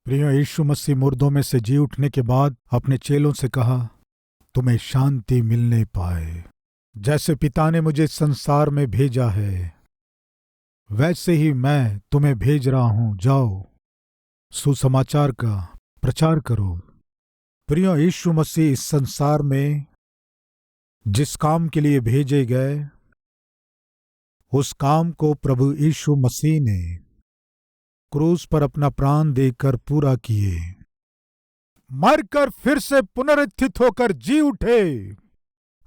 प्रिय यीशु मसीह मुर्दों में से जी उठने के बाद अपने चेलों से कहा, तुम्हें शांति मिलने पाए। जैसे पिता ने मुझे संसार में भेजा है, वैसे ही मैं तुम्हें भेज रहा हूं। जाओ, सुसमाचार का प्रचार करो। प्रिय यीशु मसीह इस संसार में जिस काम के लिए भेजे गए, उस काम को प्रभु यीशु मसीह ने क्रूस पर अपना प्राण देकर पूरा किए। मरकर फिर से पुनरुत्थित होकर जी उठे।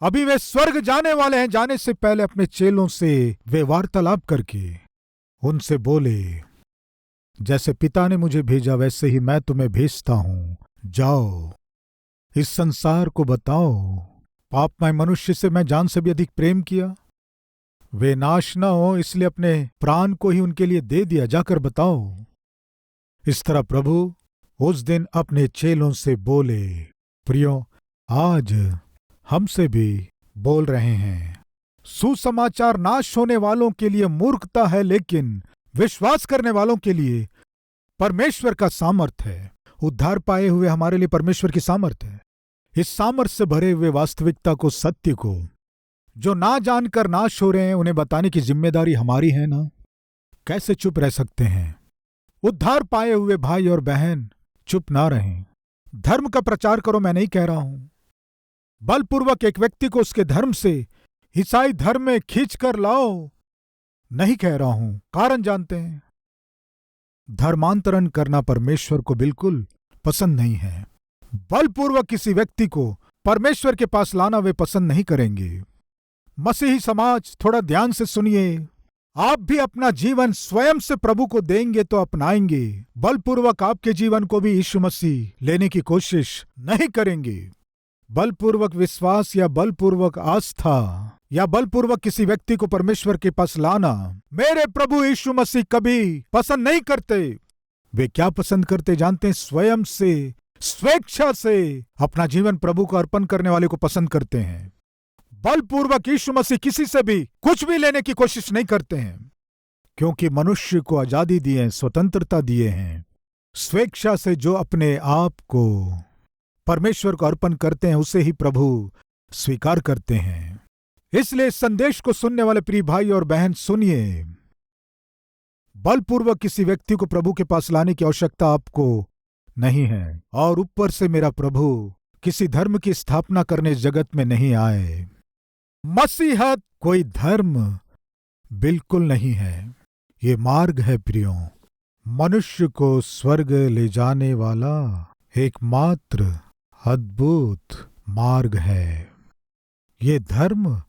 अभी वे स्वर्ग जाने वाले हैं। जाने से पहले अपने चेलों से वे वार्तालाप करके उनसे बोले, जैसे पिता ने मुझे भेजा वैसे ही मैं तुम्हें भेजता हूं। जाओ, इस संसार को बताओ, पापमय मनुष्य से मैं जान से भी अधिक प्रेम किया। वे नाश न हो इसलिए अपने प्राण को ही उनके लिए दे दिया। जाकर बताओ। इस तरह प्रभु उस दिन अपने चेलों से बोले। प्रियो, आज हमसे भी बोल रहे हैं। सुसमाचार नाश होने वालों के लिए मूर्खता है, लेकिन विश्वास करने वालों के लिए परमेश्वर का सामर्थ है। उद्धार पाए हुए हमारे लिए परमेश्वर की सामर्थ है। इस सामर्थ से भरे हुए वास्तविकता को, सत्य को, जो ना जानकर नाश हो रहे हैं, उन्हें बताने की जिम्मेदारी हमारी है ना। कैसे चुप रह सकते हैं? उद्धार पाए हुए भाई और बहन चुप ना रहें। धर्म का प्रचार करो, मैं नहीं कह रहा हूं। बलपूर्वक एक व्यक्ति को उसके धर्म से ईसाई धर्म में खींच कर लाओ, नहीं कह रहा हूं। कारण जानते हैं। धर्मांतरण करना परमेश्वर को बिल्कुल पसंद नहीं है। बलपूर्वक किसी व्यक्ति को परमेश्वर के पास लाना वे पसंद नहीं करेंगे। मसीही समाज, थोड़ा ध्यान से सुनिए। आप भी अपना जीवन स्वयं से प्रभु को देंगे तो अपनाएंगे। बलपूर्वक आपके जीवन को भी यीशु मसीह लेने की कोशिश नहीं करेंगे। बलपूर्वक विश्वास या बलपूर्वक आस्था या बलपूर्वक किसी व्यक्ति को परमेश्वर के पास लाना मेरे प्रभु यीशु मसीह कभी पसंद नहीं करते। वे क्या पसंद करते जानते हैं? स्वयं से, स्वेच्छा से अपना जीवन प्रभु को अर्पण करने वाले को पसंद करते हैं। बलपूर्वक यीशु मसीह किसी से भी कुछ भी लेने की कोशिश नहीं करते हैं, क्योंकि मनुष्य को आजादी दी है, स्वतंत्रता दिए हैं। स्वेच्छा से जो अपने आप को परमेश्वर को अर्पण करते हैं, उसे ही प्रभु स्वीकार करते हैं। इसलिए इस संदेश को सुनने वाले प्रिय भाई और बहन सुनिए। बलपूर्वक किसी व्यक्ति को प्रभु के पास लाने की आवश्यकता आपको नहीं है। और ऊपर से मेरा प्रभु किसी धर्म की स्थापना करने इस जगत में नहीं आए। मसीहत कोई धर्म बिल्कुल नहीं है। ये मार्ग है प्रियो, मनुष्य को स्वर्ग ले जाने वाला एकमात्र अद्भुत मार्ग है। ये धर्म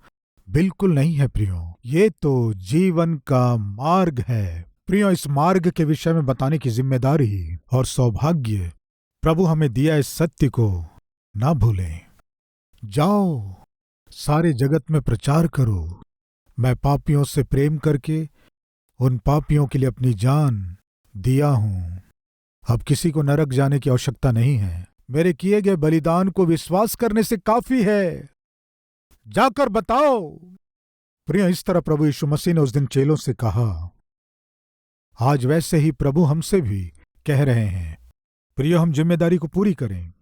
बिल्कुल नहीं है प्रियो, ये तो जीवन का मार्ग है। प्रियो, इस मार्ग के विषय में बताने की जिम्मेदारी और सौभाग्य प्रभु हमें दिया। इस सत्य को ना भूलें। जाओ, सारे जगत में प्रचार करो। मैं पापियों से प्रेम करके उन पापियों के लिए अपनी जान दिया हूं। अब किसी को नरक जाने की आवश्यकता नहीं है। मेरे किए गए बलिदान को विश्वास करने से काफी है। जाकर बताओ। प्रिय, इस तरह प्रभु यीशु मसीह ने उस दिन चेलों से कहा। आज वैसे ही प्रभु हमसे भी कह रहे हैं। प्रिय, हम जिम्मेदारी को पूरी करें।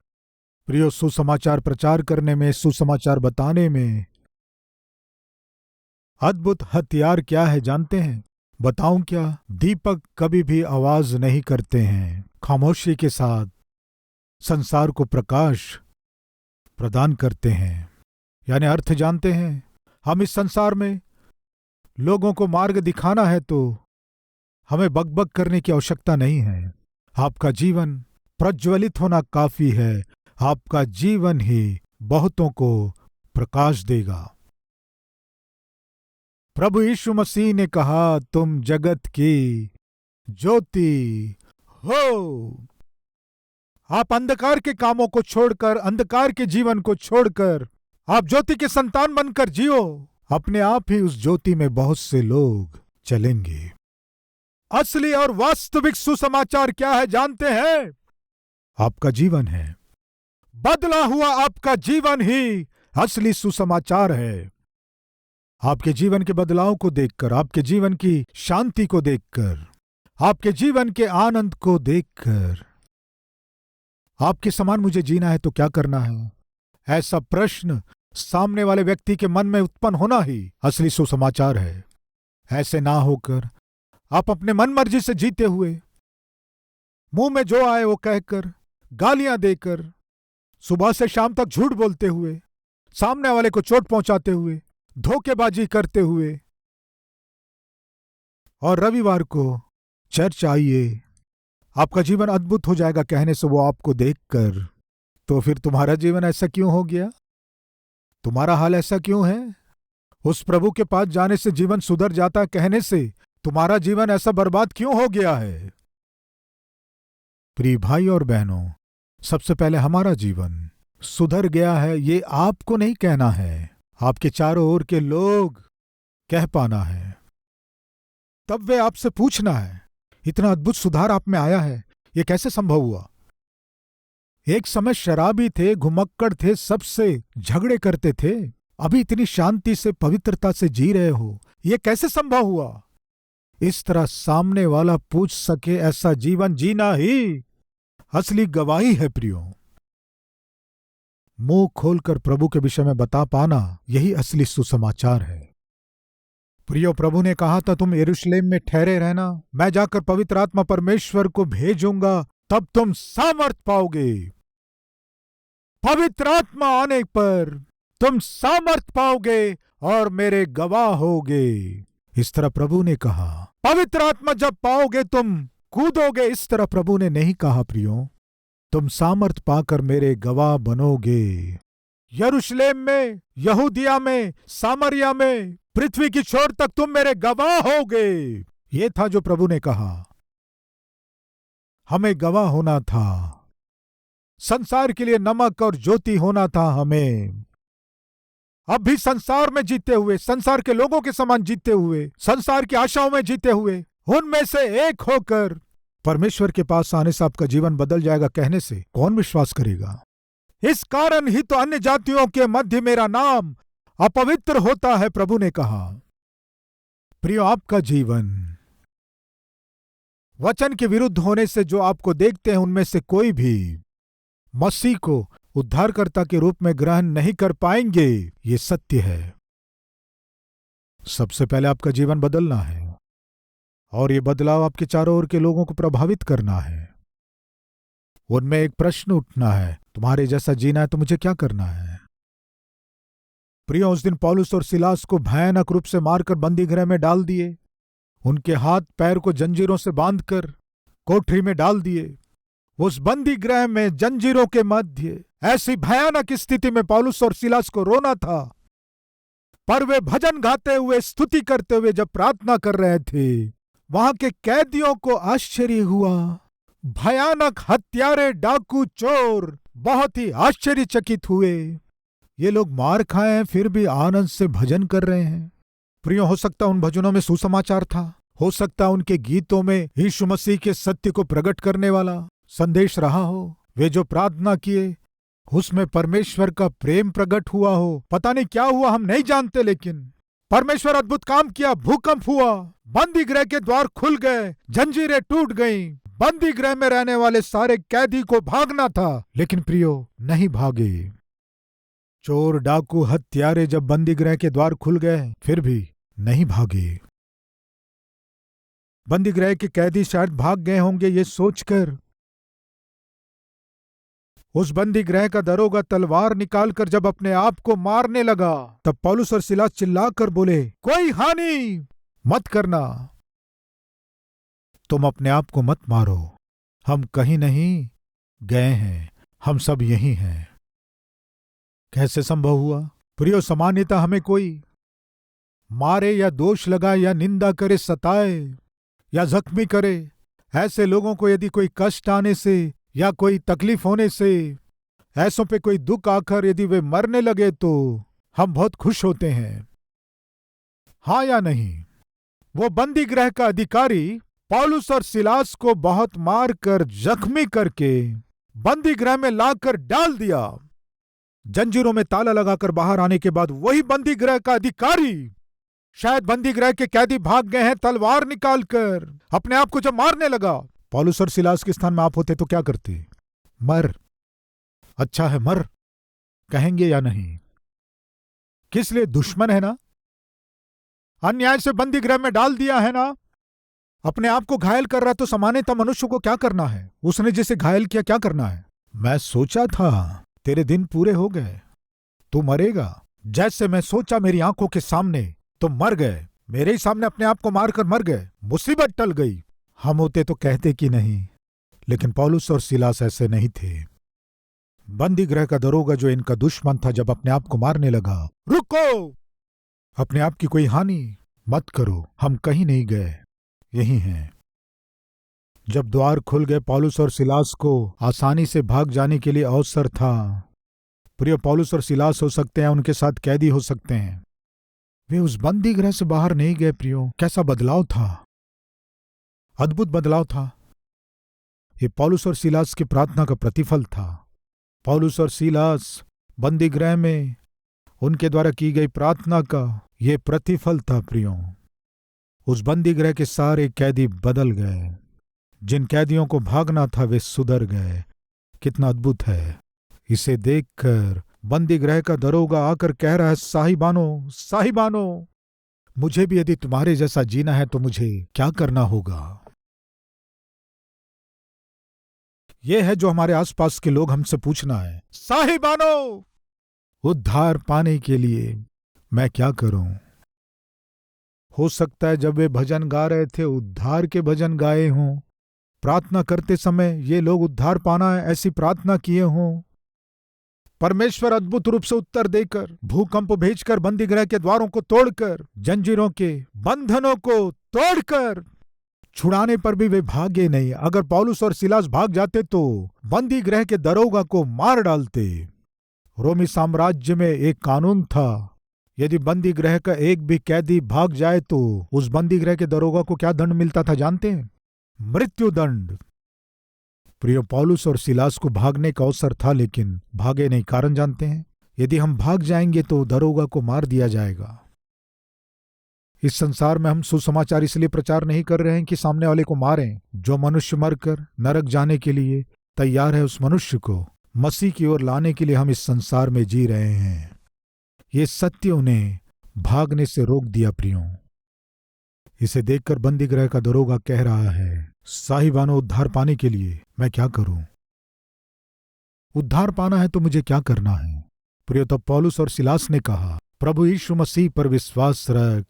प्रियो, सुसमाचार प्रचार करने में, सुसमाचार बताने में अद्भुत हथियार क्या है जानते हैं? बताऊं क्या? दीपक कभी भी आवाज नहीं करते हैं। खामोशी के साथ संसार को प्रकाश प्रदान करते हैं। यानी अर्थ जानते हैं? हम इस संसार में लोगों को मार्ग दिखाना है तो हमें बकबक करने की आवश्यकता नहीं है। आपका जीवन प्रज्वलित होना काफी है। आपका जीवन ही बहुतों को प्रकाश देगा। प्रभु यीशु मसीह ने कहा, तुम जगत की ज्योति हो। आप अंधकार के कामों को छोड़कर, अंधकार के जीवन को छोड़कर आप ज्योति के संतान बनकर जियो। अपने आप ही उस ज्योति में बहुत से लोग चलेंगे। असली और वास्तविक सुसमाचार क्या है जानते हैं? आपका जीवन है। बदला हुआ आपका जीवन ही असली सुसमाचार है। आपके जीवन के बदलाव को देखकर, आपके जीवन की शांति को देखकर, आपके जीवन के आनंद को देखकर आपके समान मुझे जीना है तो क्या करना है? ऐसा प्रश्न सामने वाले व्यक्ति के मन में उत्पन्न होना ही असली सुसमाचार है। ऐसे ना होकर आप अपने मन मर्जी से जीते हुए, मुंह में जो आए वो कहकर, गालियां देकर, सुबह से शाम तक झूठ बोलते हुए, सामने वाले को चोट पहुंचाते हुए, धोखेबाजी करते हुए, और रविवार को चर्च आइए, आपका जीवन अद्भुत हो जाएगा कहने से वो आपको देखकर, तो फिर तुम्हारा जीवन ऐसा क्यों हो गया? तुम्हारा हाल ऐसा क्यों है? उस प्रभु के पास जाने से जीवन सुधर जाता कहने से तुम्हारा जीवन ऐसा बर्बाद क्यों हो गया है? प्रिय भाई और बहनों, सबसे पहले हमारा जीवन सुधर गया है ये आपको नहीं कहना है, आपके चारों ओर के लोग कह पाना है। तब वे आपसे पूछना है, इतना अद्भुत सुधार आप में आया है, ये कैसे संभव हुआ? एक समय शराबी थे, घुमक्कड़ थे, सबसे झगड़े करते थे, अभी इतनी शांति से, पवित्रता से जी रहे हो, ये कैसे संभव हुआ? इस तरह सामने वाला पूछ सके, ऐसा जीवन जीना ही असली गवाही है। प्रियो, मुंह खोलकर प्रभु के विषय में बता पाना यही असली सुसमाचार है। प्रियो, प्रभु ने कहा था तुम यरूशलेम में ठहरे रहना, मैं जाकर पवित्र आत्मा परमेश्वर को भेजूंगा, तब तुम सामर्थ पाओगे। पवित्र आत्मा आने पर तुम सामर्थ पाओगे और मेरे गवाह होगे। इस तरह प्रभु ने कहा। पवित्र आत्मा जब पाओगे तुम कूदोगे, इस तरह प्रभु ने नहीं कहा प्रियो, तुम सामर्थ पाकर मेरे गवाह बनोगे। यरूशलेम में, यहूदिया में, सामरिया में, पृथ्वी की छोर तक तुम मेरे गवाह होगे। ये था जो प्रभु ने कहा। हमें गवाह होना था, संसार के लिए नमक और ज्योति होना था हमें। अब भी संसार में जीते हुए, संसार के लोगों के समान जीते हुए, संसार की आशाओं में जीते हुए, उनमें से एक होकर परमेश्वर के पास आने से आपका जीवन बदल जाएगा कहने से कौन विश्वास करेगा? इस कारण ही तो अन्य जातियों के मध्य मेरा नाम अपवित्र होता है, प्रभु ने कहा। प्रियो, आपका जीवन वचन के विरुद्ध होने से जो आपको देखते हैं उनमें से कोई भी मसीह को उद्धारकर्ता के रूप में ग्रहण नहीं कर पाएंगे, ये सत्य है। सबसे पहले आपका जीवन बदलना है और ये बदलाव आपके चारों ओर के लोगों को प्रभावित करना है। उनमें एक प्रश्न उठना है, तुम्हारे जैसा जीना है तो मुझे क्या करना है? प्रियो, उस दिन पौलुस और सिलास को भयानक रूप से मारकर बंदी गृह में डाल दिए, उनके हाथ पैर को जंजीरों से बांधकर कोठरी में डाल दिए। उस बंदी गृह में जंजीरों के मध्य ऐसी भयानक स्थिति में पौलुस और सिलास को रोना था, पर वे भजन गाते हुए, स्तुति करते हुए जब प्रार्थना कर रहे थे, वहां के कैदियों को आश्चर्य हुआ। भयानक हत्यारे, डाकू, चोर बहुत ही आश्चर्यचकित हुए। ये लोग मार खाए हैं फिर भी आनंद से भजन कर रहे हैं। प्रियो, हो सकता उन भजनों में सुसमाचार था, हो सकता उनके गीतों में यीशु मसीह के सत्य को प्रकट करने वाला संदेश रहा हो। वे जो प्रार्थना किए उसमें परमेश्वर का प्रेम प्रकट हुआ हो। पता नहीं क्या हुआ, हम नहीं जानते, लेकिन परमेश्वर अद्भुत काम किया। भूकंप हुआ, बंदी गृह के द्वार खुल गए, जंजीरें टूट गईं। बंदी गृह में रहने वाले सारे कैदी को भागना था, लेकिन प्रियो नहीं भागे। चोर, डाकू, हत्यारे जब बंदी गृह के द्वार खुल गए फिर भी नहीं भागे। बंदी गृह के कैदी शायद भाग गए होंगे ये सोचकर उस बंदी गृह का दरोगा तलवार निकालकर जब अपने आप को मारने लगा, तब पौलुस और सिलास चिल्लाकर बोले, कोई हानि मत करना, तुम अपने आप को मत मारो, हम कहीं नहीं गए हैं, हम सब यही हैं। कैसे संभव हुआ? प्रियो, सामान्यतः हमें कोई मारे या दोष लगाए या निंदा करे, सताए या जख्मी करे, ऐसे लोगों को यदि कोई कष्ट आने से या कोई तकलीफ होने से, ऐसों पे कोई दुख आकर यदि वे मरने लगे तो हम बहुत खुश होते हैं, हाँ या नहीं? वो बंदी गृह का अधिकारी पौलुस और सिलास को बहुत मारकर जख्मी करके बंदी गृह में लाकर डाल दिया। जंजीरों में ताला लगाकर बाहर आने के बाद वही बंदी गृह का अधिकारी, शायद बंदी गृह के कैदी भाग गए हैं, तलवार निकालकर अपने आप को जब मारने लगा। पौलुस और सिलास के स्थान में आप होते तो क्या करते? मर अच्छा है मर, कहेंगे या नहीं? किस लिए? दुश्मन है ना, अन्याय से बंदी गृह में डाल दिया है ना, अपने आप को घायल कर रहा, तो सामान्यतः मनुष्य को क्या करना है? उसने जिसे घायल किया क्या करना है? मैं सोचा था तेरे दिन पूरे हो गए, तू मरेगा। जैसे मैं सोचा मेरी आंखों के सामने तुम मर गए, मेरे ही सामने अपने आप को मारकर मर गए, मुसीबत टल गई। हम होते तो कहते कि नहीं, लेकिन पौलुस और सिलास ऐसे नहीं थे। बंदी गृह का दरोगा जो इनका दुश्मन था, जब अपने आप को मारने लगा, रुको, अपने आप की कोई हानि मत करो, हम कहीं नहीं गए, यही हैं। जब द्वार खुल गए, पौलुस और सिलास को आसानी से भाग जाने के लिए अवसर था। प्रिय, पौलुस और सिलास हो सकते हैं, उनके साथ कैदी हो सकते हैं, वे उस बंदी गृह से बाहर नहीं गए। प्रियो, कैसा बदलाव था, अद्भुत बदलाव था। ये पौलुस और सिलास की प्रार्थना का प्रतिफल था। पौलुस और सिलास बंदी गृह में उनके द्वारा की गई प्रार्थना का ये प्रतिफल था। प्रियो, उस बंदी गृह के सारे कैदी बदल गए, जिन कैदियों को भागना था वे सुधर गए। कितना अद्भुत है। इसे देखकर बंदी गृह का दरोगा आकर कह रहा है, साहिबानो, साहिबानो, मुझे भी यदि तुम्हारे जैसा जीना है तो मुझे क्या करना होगा? यह है जो हमारे आसपास के लोग हमसे पूछना है, साहिबानो, उद्धार पाने के लिए मैं क्या करूं? हो सकता है जब वे भजन गा रहे थे, उद्धार के भजन गाए हों, प्रार्थना करते समय ये लोग उद्धार पाना है ऐसी प्रार्थना किए हों। परमेश्वर अद्भुत रूप से उत्तर देकर, भूकंप भेजकर, बंदी गृह के द्वारों को तोड़कर, जंजीरों के बंधनों को तोड़कर छुड़ाने पर भी वे भागे नहीं। अगर पौलुस और सिलास भाग जाते तो बंदी गृह के दरोगा को मार डालते। रोमी साम्राज्य में एक कानून था, यदि बंदी गृह का एक भी कैदी भाग जाए तो उस बंदी गृह के दरोगा को क्या दंड मिलता था जानते हैं? मृत्युदंड। प्रिय, पौलुस और सिलास को भागने का अवसर था, लेकिन भागे नहीं। कारण जानते हैं? यदि हम भाग जाएंगे तो दरोगा को मार दिया जाएगा। इस संसार में हम सुसमाचार इसलिए प्रचार नहीं कर रहे हैं कि सामने वाले को मारें। जो मनुष्य मरकर नरक जाने के लिए तैयार है, उस मनुष्य को मसीह की ओर लाने के लिए हम इस संसार में जी रहे हैं। ये सत्य उन्हें भागने से रोक दिया। प्रियों, इसे देखकर बंदी गृह का दरोगा कह रहा है, साहिबानो, उद्धार पाने के लिए मैं क्या करूं? उद्धार पाना है तो मुझे क्या करना है? प्रियो, तब पौलुस और सिलास ने कहा, प्रभु यीशु मसीह पर विश्वास रख,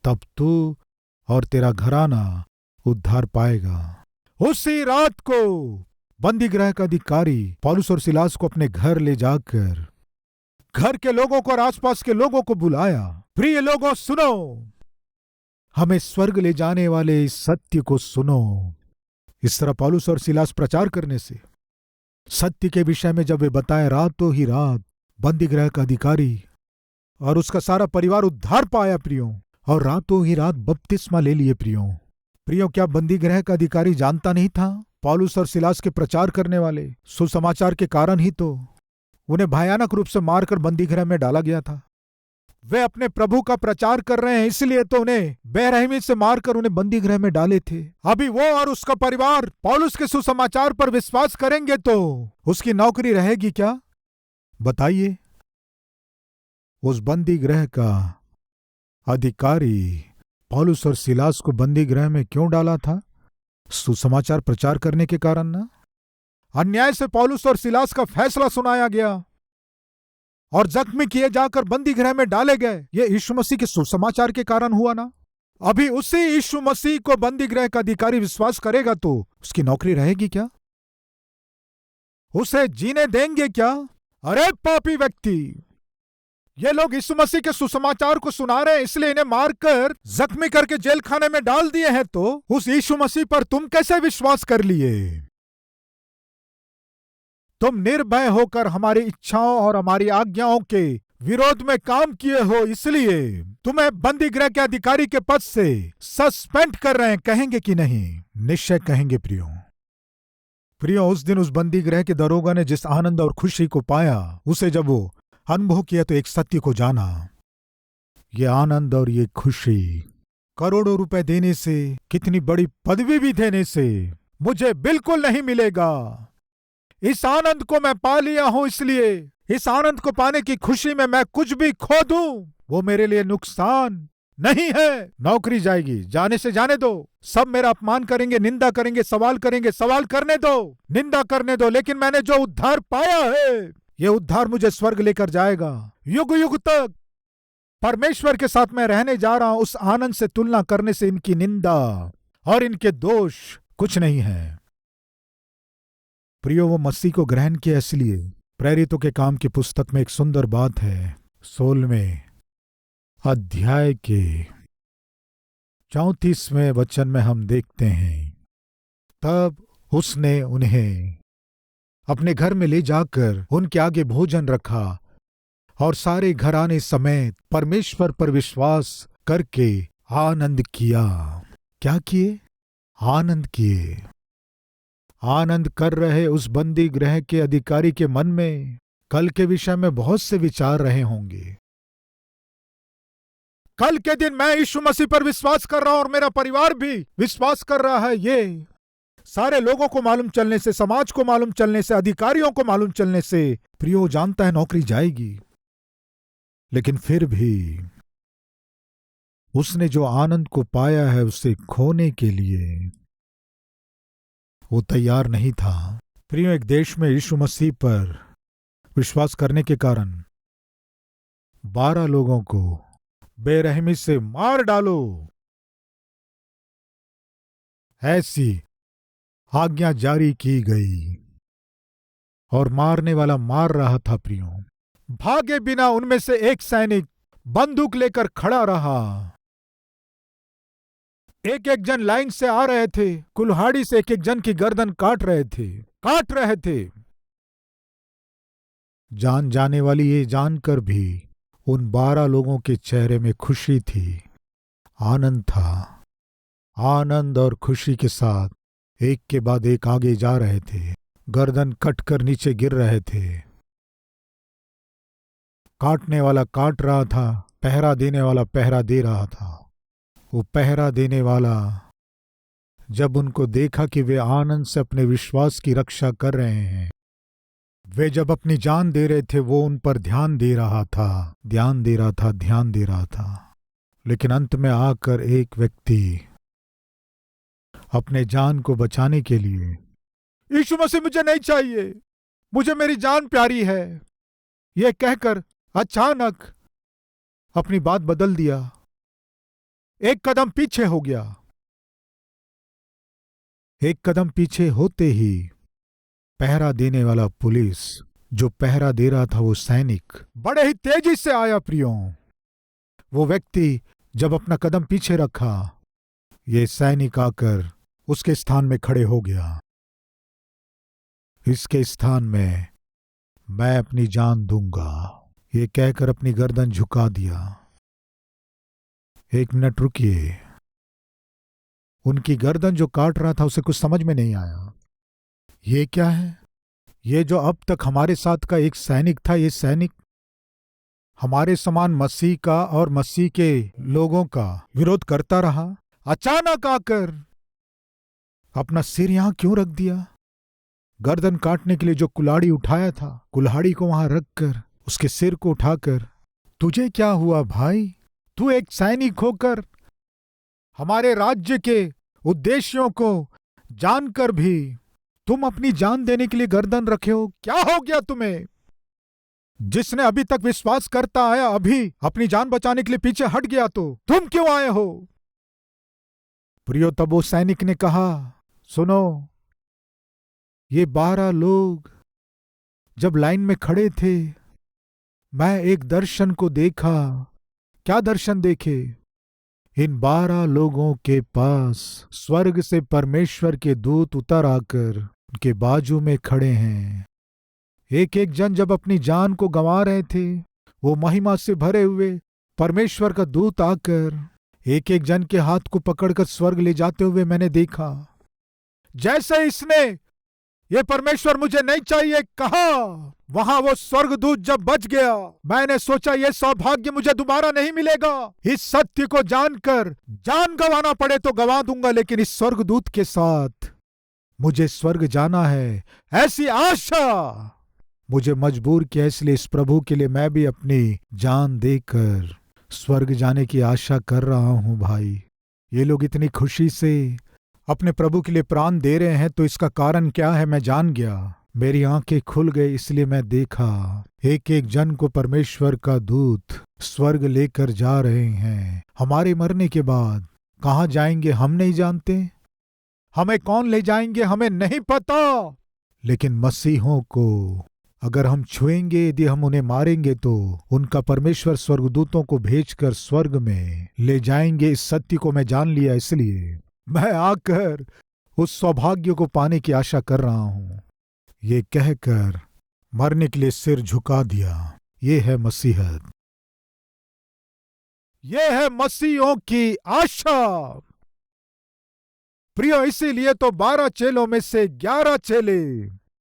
तब तू और तेरा घराना उद्धार पाएगा। उसी रात को बंदी गृह का अधिकारी पौलुस और सिलास को अपने घर ले जाकर घर के लोगों को और आसपास के लोगों को बुलाया। प्रिय लोगों, सुनो, हमें स्वर्ग ले जाने वाले इस सत्य को सुनो। इस तरह पौलुस और सिलास प्रचार करने से सत्य के विषय में जब वे बताए, रातों ही रात बंदी गृह का अधिकारी और उसका सारा परिवार उद्धार पाया। प्रियो, और रातों ही रात बपतिस्मा ले लिए। प्रियो, क्या बंदी गृह का अधिकारी जानता नहीं था? पौलुस और सिलास के प्रचार करने वाले सुसमाचार के कारण ही तो उन्हें भयानक रूप से मारकर बंदी गृह में डाला गया था। वे अपने प्रभु का प्रचार कर रहे हैं, इसलिए तो उन्हें बेरहमी से मारकर उन्हें बंदी गृह में डाले थे। अभी वो और उसका परिवार पौलुस के सुसमाचार पर विश्वास करेंगे तो उसकी नौकरी रहेगी क्या? बताइए। उस बंदी गृह का अधिकारी पौलुस और सिलास को बंदी गृह में क्यों डाला था? सुसमाचार प्रचार करने के कारण ना। अन्याय से पौलुस और सिलास का फैसला सुनाया गया और जख्मी किए जाकर बंदी गृह में डाले गए। ये यीशु मसीह के सुसमाचार के कारण हुआ ना। अभी उसी यीशु मसीह को बंदी गृह का अधिकारी विश्वास करेगा तो उसकी नौकरी रहेगी क्या? उसे जीने देंगे क्या? अरे पापी व्यक्ति, ये लोग यीशु मसीह के सुसमाचार को सुना रहे हैं, इसलिए इन्हें मारकर जख्मी करके जेल खाने में डाल दिए हैं, तो उस यीशु मसीह पर तुम कैसे विश्वास कर लिए? तुम निर्भय होकर हमारी इच्छाओं और हमारी आज्ञाओं के विरोध में काम किए हो, इसलिए तुम्हें बंदी गृह के अधिकारी के पद से सस्पेंड कर रहे हैं। कहेंगे कि नहीं? निश्चय कहेंगे। प्रियो, उस दिन उस बंदी गृह के दरोगा ने जिस आनंद और खुशी को पाया, उसे जब वो अनुभव किया तो एक सत्य को जाना। ये आनंद और ये खुशी करोड़ों रुपए देने से, कितनी बड़ी पदवी भी देने से मुझे बिल्कुल नहीं मिलेगा। इस आनंद को मैं पा लिया हूं, इसलिए इस आनंद को पाने की खुशी में मैं कुछ भी खो दूं, वो मेरे लिए नुकसान नहीं है। नौकरी जाएगी, जाने से जाने दो। सब मेरा अपमान करेंगे, निंदा करेंगे, सवाल करेंगे, सवाल करने दो, निंदा करने दो, लेकिन मैंने जो उद्धार पाया है, ये उद्धार मुझे स्वर्ग लेकर जाएगा। युग युग तक परमेश्वर के साथ मैं रहने जा रहा हूं। उस आनंद से तुलना करने से इनकी निंदा और इनके दोष कुछ नहीं है। प्रियो, वो मसीह को ग्रहण किया, इसलिए प्रेरितों के काम की पुस्तक में एक सुंदर बात है। 16वें अध्याय के 34वें वचन में हम देखते हैं, तब उसने उन्हें अपने घर में ले जाकर उनके आगे भोजन रखा और सारे घराने समेत परमेश्वर पर विश्वास करके आनंद किया। क्या किए? आनंद किए। आनंद कर रहे उस बंदी गृह के अधिकारी के मन में कल के विषय में बहुत से विचार रहे होंगे। कल के दिन मैं यीशु मसीह पर विश्वास कर रहा हूं और मेरा परिवार भी विश्वास कर रहा है। ये सारे लोगों को मालूम चलने से, समाज को मालूम चलने से, अधिकारियों को मालूम चलने से प्रियो जानता है नौकरी जाएगी, लेकिन फिर भी उसने जो आनंद को पाया है उसे खोने के लिए वो तैयार नहीं था। प्रियो, एक देश में यीशु मसीह पर विश्वास करने के कारण 12 लोगों को बेरहमी से मार डालो, ऐसी आज्ञा जारी की गई और मारने वाला मार रहा था। प्रियो, भागे बिना उनमें से एक सैनिक बंदूक लेकर खड़ा रहा। एक एक जन लाइन से आ रहे थे, कुल्हाड़ी से एक एक जन की गर्दन काट रहे थे। जान जाने वाली ये जानकर भी उन 12 लोगों के चेहरे में खुशी थी, आनंद था। आनंद और खुशी के साथ एक के बाद एक आगे जा रहे थे, गर्दन कटकर नीचे गिर रहे थे। काटने वाला काट रहा था, पहरा देने वाला पहरा दे रहा था। वो पहरा देने वाला जब उनको देखा कि वे आनंद से अपने विश्वास की रक्षा कर रहे हैं, वे जब अपनी जान दे रहे थे, वो उन पर ध्यान दे रहा था। लेकिन अंत में आकर एक व्यक्ति अपने जान को बचाने के लिए, यीशु मसीह मुझे नहीं चाहिए, मुझे मेरी जान प्यारी है, यह कहकर अचानक अपनी बात बदल दिया, एक कदम पीछे हो गया। एक कदम पीछे होते ही पहरा देने वाला पुलिस, जो पहरा दे रहा था वो सैनिक बड़े ही तेजी से आया। प्रियो, वो व्यक्ति जब अपना कदम पीछे रखा, ये सैनिक आकर उसके स्थान में खड़े हो गया। इसके स्थान में मैं अपनी जान दूंगा, ये कहकर अपनी गर्दन झुका दिया। एक मिनट रुकिए। उनकी गर्दन जो काट रहा था उसे कुछ समझ में नहीं आया। ये क्या है? ये जो अब तक हमारे साथ का एक सैनिक था, ये सैनिक हमारे समान मसीह का और मसीह के लोगों का विरोध करता रहा, अचानक आकर अपना सिर यहां क्यों रख दिया? गर्दन काटने के लिए जो कुल्हाड़ी उठाया था, कुल्हाड़ी को वहां रखकर उसके सिर को उठाकर, तुझे क्या हुआ भाई? तू एक सैनिक होकर हमारे राज्य के उद्देश्यों को जानकर भी तुम अपनी जान देने के लिए गर्दन रखे हो, क्या हो गया तुम्हें? जिसने अभी तक विश्वास करता आया अभी अपनी जान बचाने के लिए पीछे हट गया, तो तुम क्यों आए हो? प्रियो, तब वो सैनिक ने कहा, सुनो, ये 12 लोग जब लाइन में खड़े थे, मैं एक दर्शन को देखा। क्या दर्शन देखे? इन 12 लोगों के पास स्वर्ग से परमेश्वर के दूत उतर आकर उनके बाजू में खड़े हैं। एक एक जन जब अपनी जान को गंवा रहे थे, वो महिमा से भरे हुए परमेश्वर का दूत आकर एक एक जन के हाथ को पकड़कर स्वर्ग ले जाते हुए मैंने देखा। जैसे इसने ये परमेश्वर मुझे नहीं चाहिए कहा, वहां वो स्वर्गदूत जब बच गया, मैंने सोचा ये सौभाग्य मुझे दोबारा नहीं मिलेगा। इस सत्य को जानकर जान गंवाना पड़े तो गंवा दूंगा, लेकिन इस स्वर्गदूत के साथ मुझे स्वर्ग जाना है, ऐसी आशा मुझे मजबूर किया। इसलिए इस प्रभु के लिए मैं भी अपनी जान देकर स्वर्ग जाने की आशा कर रहा हूं भाई। ये लोग इतनी खुशी से अपने प्रभु के लिए प्राण दे रहे हैं, तो इसका कारण क्या है मैं जान गया। मेरी आंखें खुल गई, इसलिए मैं देखा एक एक जन को परमेश्वर का दूत स्वर्ग लेकर जा रहे हैं। हमारे मरने के बाद कहाँ जाएंगे हम नहीं जानते, हमें कौन ले जाएंगे हमें नहीं पता, लेकिन मसीहों को अगर हम छुएंगे, यदि हम उन्हें मारेंगे, तो उनका परमेश्वर स्वर्गदूतों को भेजकर स्वर्ग में ले जाएंगे। इस सत्य को मैं जान लिया, इसलिए मैं आकर उस सौभाग्य को पाने की आशा कर रहा हूं। ये कहकर मरने के लिए सिर झुका दिया। ये है मसीहत, ये है मसीहों की आशा। प्रियो, इसीलिए तो 12 चेलों में से 11 चेले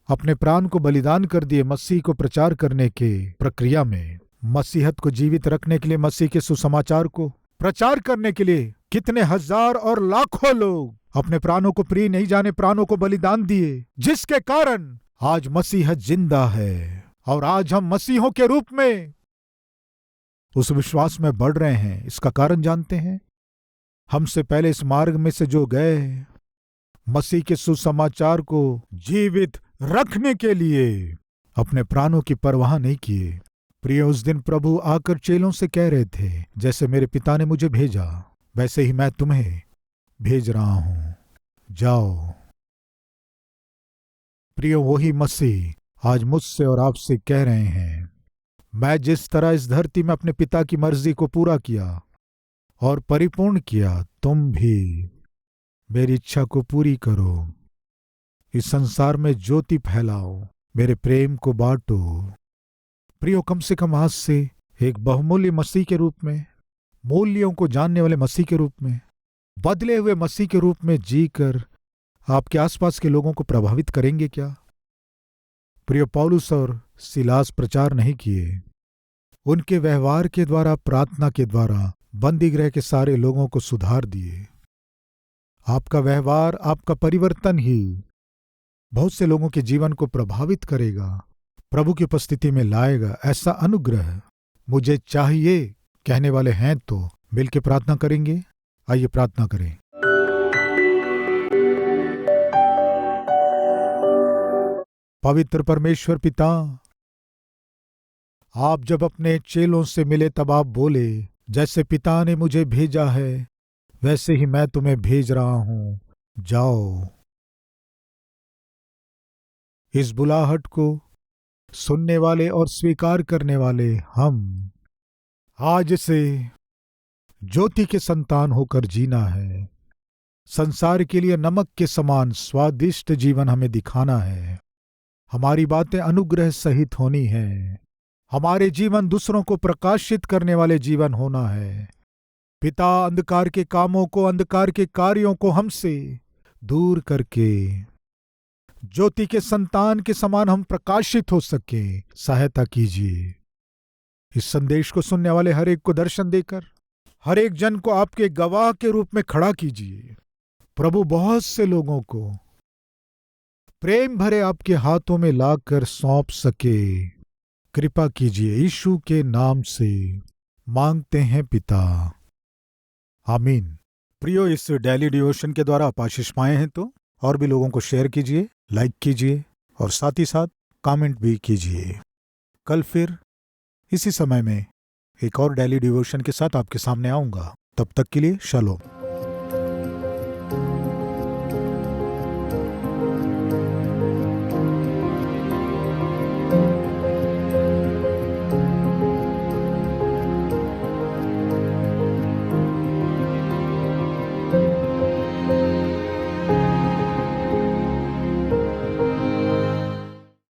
अपने प्राण को बलिदान कर दिए मसीह को प्रचार करने के प्रक्रिया में। मसीहत को जीवित रखने के लिए, मसीह के सुसमाचार को प्रचार करने के लिए कितने हजार और लाखों लोग अपने प्राणों को प्रिय नहीं जाने प्राणों को बलिदान दिए, जिसके कारण आज मसीहत जिंदा है। और आज हम मसीहों के रूप में उस विश्वास में बढ़ रहे हैं। इसका कारण जानते हैं? हमसे पहले इस मार्ग में से जो गए, मसीह के सुसमाचार को जीवित रखने के लिए अपने प्राणों की परवाह नहीं किए। प्रिय, उस दिन प्रभु आकर चेलों से कह रहे थे, जैसे मेरे पिता ने मुझे भेजा वैसे ही मैं तुम्हें भेज रहा हूं, जाओ। प्रियो, वही मसीह आज मुझसे और आपसे कह रहे हैं, मैं जिस तरह इस धरती में अपने पिता की मर्जी को पूरा किया और परिपूर्ण किया, तुम भी मेरी इच्छा को पूरी करो। इस संसार में ज्योति फैलाओ, मेरे प्रेम को बांटो। प्रियो, कम से कम आज से एक बहुमूल्य मसीह के रूप में, मूल्यों को जानने वाले मसीह के रूप में, बदले हुए मसीह के रूप में जीकर आपके आसपास के लोगों को प्रभावित करेंगे क्या? प्रियो, पौलुस और सिलास प्रचार नहीं किए। उनके व्यवहार के द्वारा, प्रार्थना के द्वारा बंदीगृह के सारे लोगों को सुधार दिए। आपका व्यवहार, आपका परिवर्तन ही बहुत से लोगों के जीवन को प्रभावित करेगा, प्रभु की उपस्थिति में लाएगा। ऐसा अनुग्रह मुझे चाहिए कहने वाले हैं तो मिलकर प्रार्थना करेंगे। आइए प्रार्थना करें। पवित्र परमेश्वर पिता, आप जब अपने चेलों से मिले तब आप बोले, जैसे पिता ने मुझे भेजा है वैसे ही मैं तुम्हें भेज रहा हूं, जाओ। इस बुलाहट को सुनने वाले और स्वीकार करने वाले हम आज से ज्योति के संतान होकर जीना है। संसार के लिए नमक के समान स्वादिष्ट जीवन हमें दिखाना है। हमारी बातें अनुग्रह सहित होनी है। हमारे जीवन दूसरों को प्रकाशित करने वाले जीवन होना है। पिता, अंधकार के कामों को, अंधकार के कार्यों को हमसे दूर करके ज्योति के संतान के समान हम प्रकाशित हो सके, सहायता कीजिए। इस संदेश को सुनने वाले हर एक को दर्शन देकर हर एक जन को आपके गवाह के रूप में खड़ा कीजिए। प्रभु, बहुत से लोगों को प्रेम भरे आपके हाथों में लाकर सौंप सके, कृपा कीजिए। यीशु के नाम से मांगते हैं पिता, आमीन। प्रियो, इस डेली डिवोशन के द्वारा आप आशीष पाए हैं तो और भी लोगों को शेयर कीजिए, लाइक कीजिए और साथ ही साथ कमेंट भी कीजिए। कल फिर इसी समय में एक और डेली डिवोशन के साथ आपके सामने आऊंगा। तब तक के लिए शालोम।